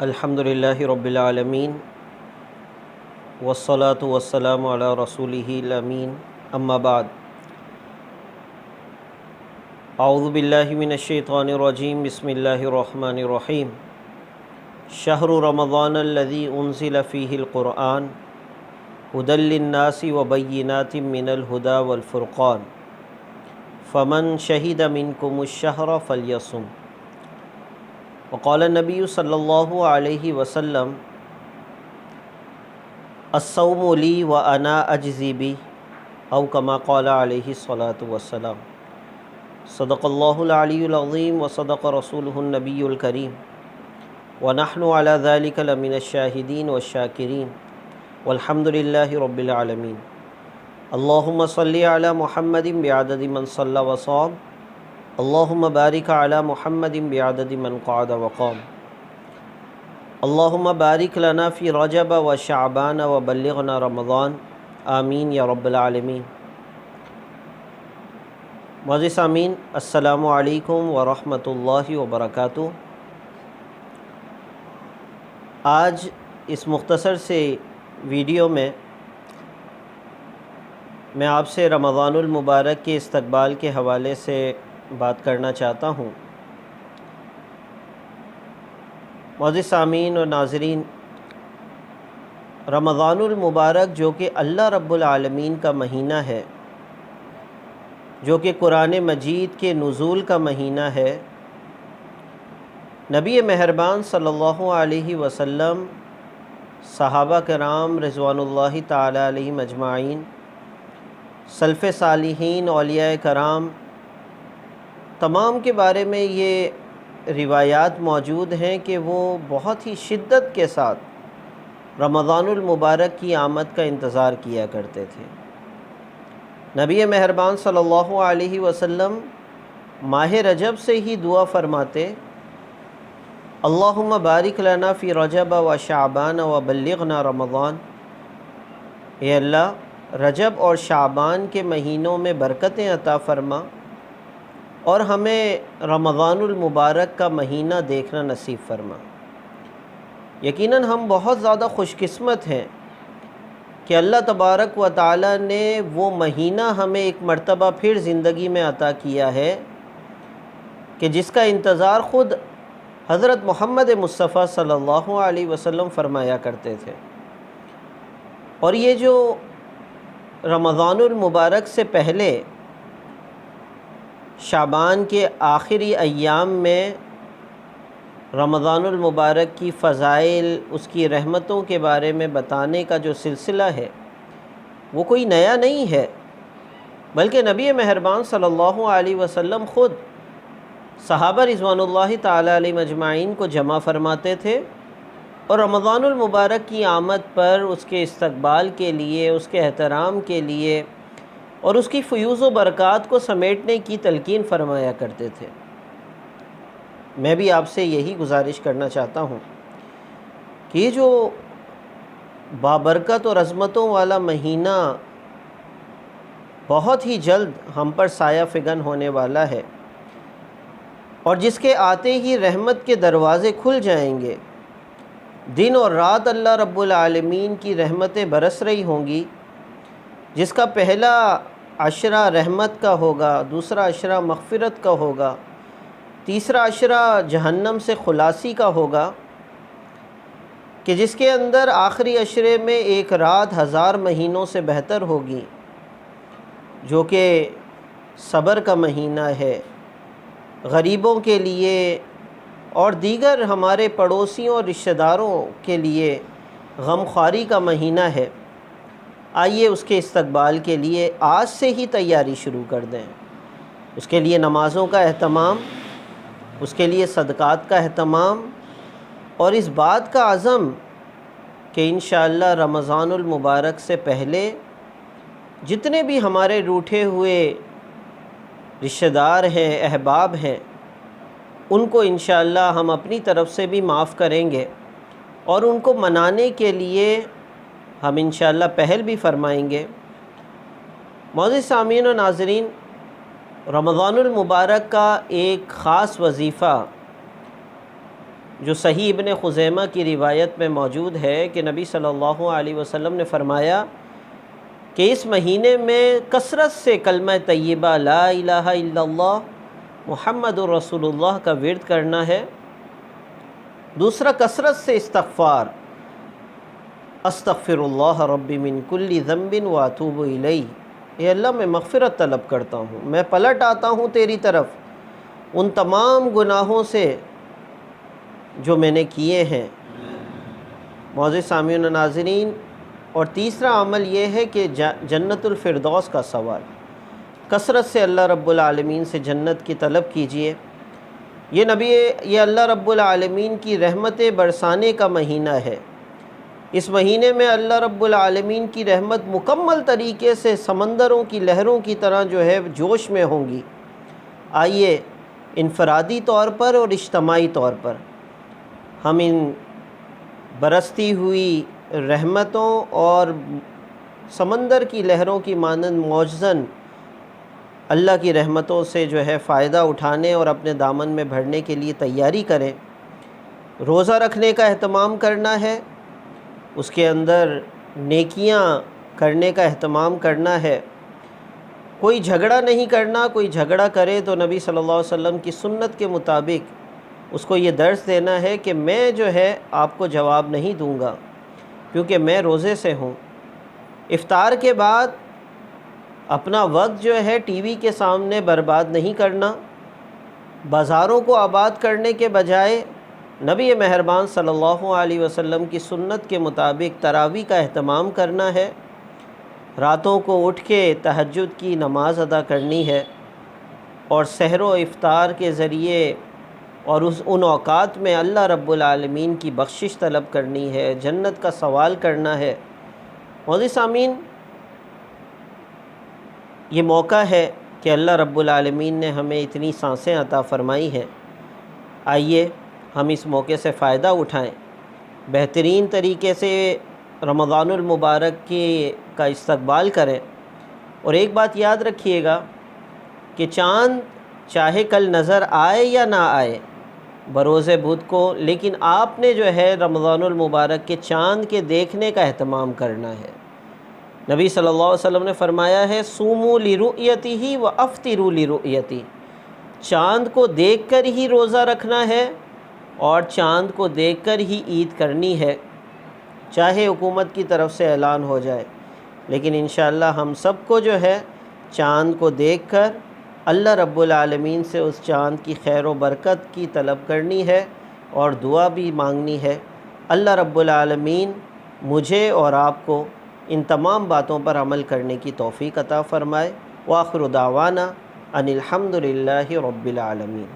الحمدللہ رب العالمین والصلاة والسلام علی رسولہ الامین اما بعد اعوذ باللہ من الشیطان الرجیم بسم اللہ الرحمن الرحیم شہر رمضان الذی انزل فیہ القرآن ھدی للناس وبینات من الھدی والفرقان فمن شہد منکم الشہر فلیصم وقال النبی صلی اللہ علیہ وسلم الصوم لی وانا اجزی بہ او کما قال علیہ الصلاۃ والسلام صدق اللہ العلی العظیم وصدق رسولہ النبی الکریم ونحن علی ذلک لمن الشاہدین والشاکرین والحمد للہ رب العالمین اللہم صلی علی محمد بعدد من صلی وصام اللہم بارک علی محمد بعدد من قعد وقام اللہم بارک لنا فی رجب و شعبان و بلغنا رمضان آمین یا رب العالمین۔ معزز سامعین، السلام علیکم ورحمۃ اللہ وبرکاتہ۔ آج اس مختصر سے ویڈیو میں آپ سے رمضان المبارک کے استقبال کے حوالے سے بات کرنا چاہتا ہوں۔ معزز سامعین اور ناظرین، رمضان المبارک جو کہ اللہ رب العالمین کا مہینہ ہے، جو کہ قرآن مجید کے نزول کا مہینہ ہے، نبی مہربان صلی اللہ علیہ وسلم، صحابہ کرام رضوان اللہ تعالی علیہم اجمعین، سلف صالحین، اولیاء کرام، تمام کے بارے میں یہ روایات موجود ہیں کہ وہ بہت ہی شدت کے ساتھ رمضان المبارک کی آمد کا انتظار کیا کرتے تھے۔ نبی مہربان صلی اللہ علیہ وسلم ماہ رجب سے ہی دعا فرماتے، اللہم بارک لنا فی رجب و شعبان و بلغنا رمضان، اے اللہ رجب اور شعبان کے مہینوں میں برکتیں عطا فرما اور ہمیں رمضان المبارک کا مہینہ دیکھنا نصیب فرما۔ یقیناً ہم بہت زیادہ خوش قسمت ہیں کہ اللہ تبارک و تعالی نے وہ مہینہ ہمیں ایک مرتبہ پھر زندگی میں عطا کیا ہے کہ جس کا انتظار خود حضرت محمد مصطفیٰ صلی اللہ علیہ وسلم فرمایا کرتے تھے۔ اور یہ جو رمضان المبارک سے پہلے شعبان کے آخری ایام میں رمضان المبارک کی فضائل، اس کی رحمتوں کے بارے میں بتانے کا جو سلسلہ ہے وہ کوئی نیا نہیں ہے، بلکہ نبی مہربان صلی اللہ علیہ وسلم خود صحابہ رضوان اللہ تعالی علیہ مجمعین کو جمع فرماتے تھے اور رمضان المبارک کی آمد پر اس کے استقبال کے لیے، اس کے احترام کے لیے اور اس کی فیوز و برکات کو سمیٹنے کی تلقین فرمایا کرتے تھے۔ میں بھی آپ سے یہی گزارش کرنا چاہتا ہوں کہ یہ جو بابرکت اور عظمتوں والا مہینہ بہت ہی جلد ہم پر سایہ فگن ہونے والا ہے اور جس کے آتے ہی رحمت کے دروازے کھل جائیں گے، دن اور رات اللہ رب العالمین کی رحمتیں برس رہی ہوں گی، جس کا پہلا عشرہ رحمت کا ہوگا، دوسرا عشرہ مغفرت کا ہوگا، تیسرا عشرہ جہنم سے خلاصی کا ہوگا، کہ جس کے اندر آخری عشرے میں ایک رات 1000 مہینوں سے بہتر ہوگی، جو کہ صبر کا مہینہ ہے، غریبوں کے لیے اور دیگر ہمارے پڑوسیوں اور رشتہ داروں کے لیے غمخواری کا مہینہ ہے۔ آئیے اس کے استقبال کے لیے آج سے ہی تیاری شروع کر دیں، اس کے لیے نمازوں کا اہتمام، اس کے لیے صدقات کا اہتمام اور اس بات کا عزم کہ انشاءاللہ رمضان المبارک سے پہلے جتنے بھی ہمارے روٹھے ہوئے رشتہ دار ہیں، احباب ہیں، ان کو انشاءاللہ ہم اپنی طرف سے بھی معاف کریں گے اور ان کو منانے کے لیے ہم انشاءاللہ پہل بھی فرمائیں گے۔ معزز سامعین و ناظرین، رمضان المبارک کا ایک خاص وظیفہ جو صحیح ابن خزیمہ کی روایت میں موجود ہے کہ نبی صلی اللہ علیہ وسلم نے فرمایا کہ اس مہینے میں کثرت سے کلمہ طیبہ لا الہ الا اللہ محمد الرسول اللہ کا ورد کرنا ہے۔ دوسرا، کثرت سے استغفار، استغفر اللہ ربی من کل ذنب واتوب الیہ، اے اللہ میں مغفرت طلب کرتا ہوں، میں پلٹ آتا ہوں تیری طرف ان تمام گناہوں سے جو میں نے کیے ہیں۔ معزز سامعین و ناظرین، اور تیسرا عمل یہ ہے کہ جنت الفردوس کا سوال، کثرت سے اللہ رب العالمین سے جنت کی طلب کیجئے۔ یہ اللہ رب العالمین کی رحمتیں برسانے کا مہینہ ہے۔ اس مہینے میں اللہ رب العالمین کی رحمت مکمل طریقے سے سمندروں کی لہروں کی طرح جو ہے جوش میں ہوں گی۔ آئیے انفرادی طور پر اور اجتماعی طور پر ہم ان برستی ہوئی رحمتوں اور سمندر کی لہروں کی مانند موجزن اللہ کی رحمتوں سے جو ہے فائدہ اٹھانے اور اپنے دامن میں بھرنے کے لیے تیاری کریں۔ روزہ رکھنے کا اہتمام کرنا ہے، اس کے اندر نیکیاں کرنے کا اہتمام کرنا ہے۔ کوئی جھگڑا نہیں کرنا، کوئی جھگڑا کرے تو نبی صلی اللہ علیہ وسلم کی سنت کے مطابق اس کو یہ درس دینا ہے کہ میں جو ہے آپ کو جواب نہیں دوں گا کیونکہ میں روزے سے ہوں۔ افطار کے بعد اپنا وقت جو ہے ٹی وی کے سامنے برباد نہیں کرنا، بازاروں کو آباد کرنے کے بجائے نبی مہربان صلی اللہ علیہ وسلم کی سنت کے مطابق تراویح کا اہتمام کرنا ہے، راتوں کو اٹھ کے تہجد کی نماز ادا کرنی ہے، اور سحر و افطار کے ذریعے اور ان اوقات میں اللہ رب العالمین کی بخشش طلب کرنی ہے، جنت کا سوال کرنا ہے۔ معزز سامعین، یہ موقع ہے کہ اللہ رب العالمین نے ہمیں اتنی سانسیں عطا فرمائی ہیں، آئیے ہم اس موقع سے فائدہ اٹھائیں، بہترین طریقے سے رمضان المبارک کا استقبال کریں۔ اور ایک بات یاد رکھیے گا کہ چاند چاہے کل نظر آئے یا نہ آئے بروز بدھ کو، لیکن آپ نے جو ہے رمضان المبارک کے چاند کے دیکھنے کا اہتمام کرنا ہے۔ نبی صلی اللہ علیہ وسلم نے فرمایا ہے صوموا لرؤیتہ وافطروا لرؤیتہ، چاند کو دیکھ کر ہی روزہ رکھنا ہے اور چاند کو دیکھ کر ہی عید کرنی ہے، چاہے حکومت کی طرف سے اعلان ہو جائے، لیکن انشاءاللہ ہم سب کو جو ہے چاند کو دیکھ کر اللہ رب العالمین سے اس چاند کی خیر و برکت کی طلب کرنی ہے اور دعا بھی مانگنی ہے۔ اللہ رب العالمین مجھے اور آپ کو ان تمام باتوں پر عمل کرنے کی توفیق عطا فرمائے۔ وآخر دعوانا ان الحمد للہ رب العالمین۔